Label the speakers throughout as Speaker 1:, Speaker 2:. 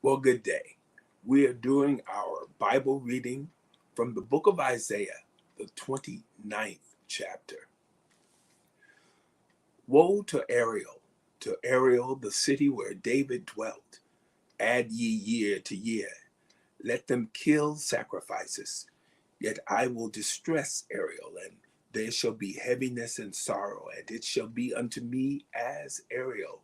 Speaker 1: Well, good day. We are doing our Bible reading from the book of Isaiah, the 29th chapter. Woe to Ariel, the city where David dwelt. Add ye year to year. Let them kill sacrifices. Yet I will distress Ariel, and there shall be heaviness and sorrow, and it shall be unto me as Ariel.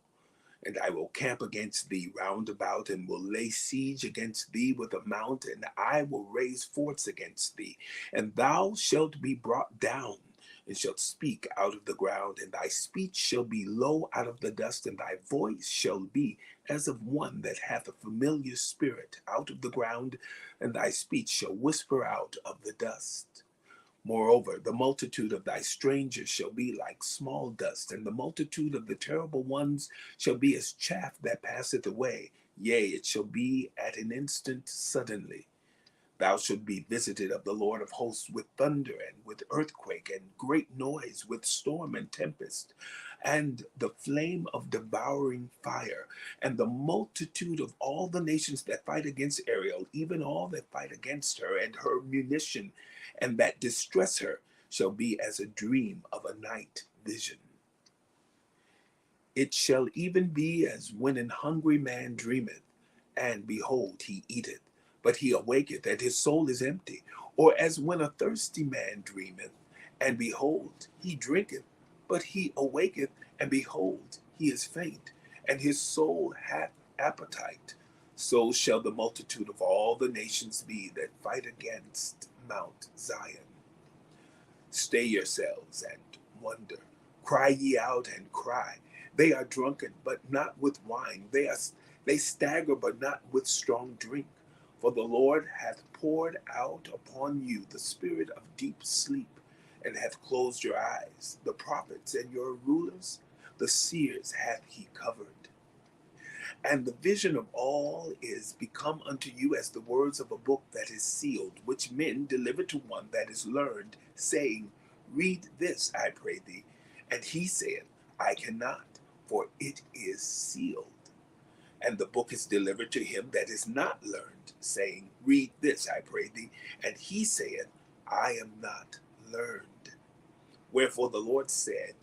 Speaker 1: And I will camp against thee round about, and will lay siege against thee with a mount, and I will raise forts against thee. And thou shalt be brought down, and shalt speak out of the ground, and thy speech shall be low out of the dust, and thy voice shall be as of one that hath a familiar spirit out of the ground, and thy speech shall whisper out of the dust. Moreover, the multitude of thy strangers shall be like small dust, and the multitude of the terrible ones shall be as chaff that passeth away. Yea, it shall be at an instant suddenly. Thou shalt be visited of the Lord of hosts with thunder and with earthquake and great noise, with storm and tempest, and the flame of devouring fire, and the multitude of all the nations that fight against Ariel, even all that fight against her, and her munition, and that distress her, shall be as a dream of a night vision. It shall even be as when an hungry man dreameth, and behold, he eateth, but he awaketh, and his soul is empty. Or as when a thirsty man dreameth, and behold, he drinketh, but he awaketh, and behold, he is faint, and his soul hath appetite. So shall the multitude of all the nations be that fight against Mount Zion. Stay yourselves and wonder. Cry ye out and cry. They are drunken, but not with wine. They stagger, but not with strong drink. For the Lord hath poured out upon you the spirit of deep sleep, and hath closed your eyes. The prophets and your rulers, the seers hath he covered. And the vision of all is become unto you as the words of a book that is sealed, which men deliver to one that is learned, saying, Read this, I pray thee. And he saith, I cannot, for it is sealed. And the book is delivered to him that is not learned, saying, Read this, I pray thee. And he saith, I am not learned. Wherefore the Lord said,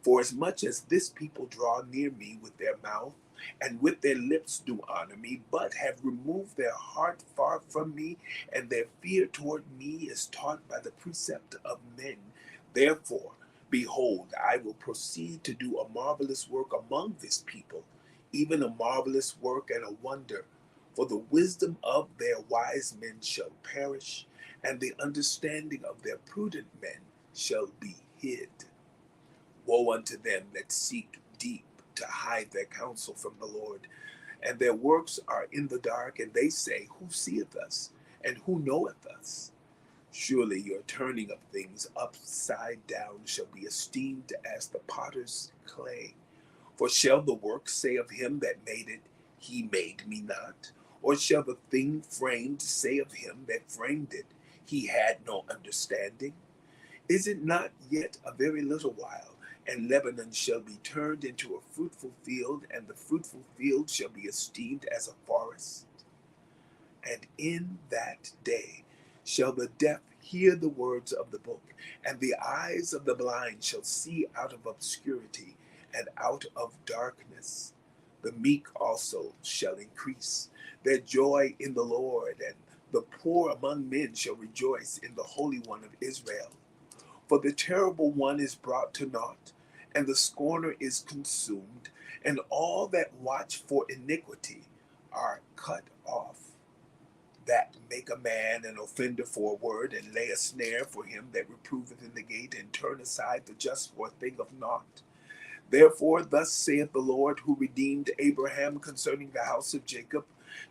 Speaker 1: For as much as this people draw near me with their mouth, and with their lips do honor me, but have removed their heart far from me, and their fear toward me is taught by the precept of men. Therefore, behold, I will proceed to do a marvelous work among this people, even a marvelous work and a wonder. For the wisdom of their wise men shall perish, and the understanding of their prudent men shall be hid. Woe unto them that seek deep to hide their counsel from the Lord, and their works are in the dark, and they say, Who seeth us, and who knoweth us? Surely your turning of things upside down shall be esteemed as the potter's clay. For shall the work say of him that made it, He made me not? Or shall the thing framed say of him that framed it, He had no understanding? Is it not yet a very little while, and Lebanon shall be turned into a fruitful field, and the fruitful field shall be esteemed as a forest? And in that day shall the deaf hear the words of the book, and the eyes of the blind shall see out of obscurity and out of darkness. The meek also shall increase their joy in the Lord, and the poor among men shall rejoice in the Holy One of Israel. For the terrible one is brought to naught, and the scorner is consumed, and all that watch for iniquity are cut off. That make a man an offender for a word, and lay a snare for him that reproveth in the gate, and turn aside the just for a thing of naught. Therefore, thus saith the Lord, who redeemed Abraham concerning the house of Jacob,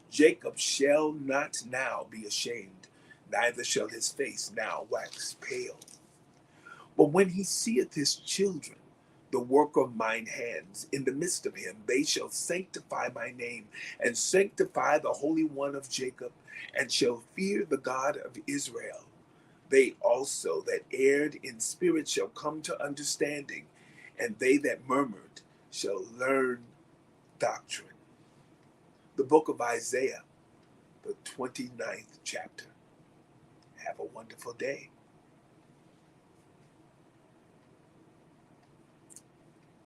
Speaker 1: Jacob shall not now be ashamed, neither shall his face now wax pale. But when he seeth his children, the work of mine hands, in the midst of him, they shall sanctify my name, and sanctify the Holy One of Jacob, and shall fear the God of Israel. They also that erred in spirit shall come to understanding, and they that murmured shall learn doctrine. the book of Isaiah, the 29th chapter. Have a wonderful day.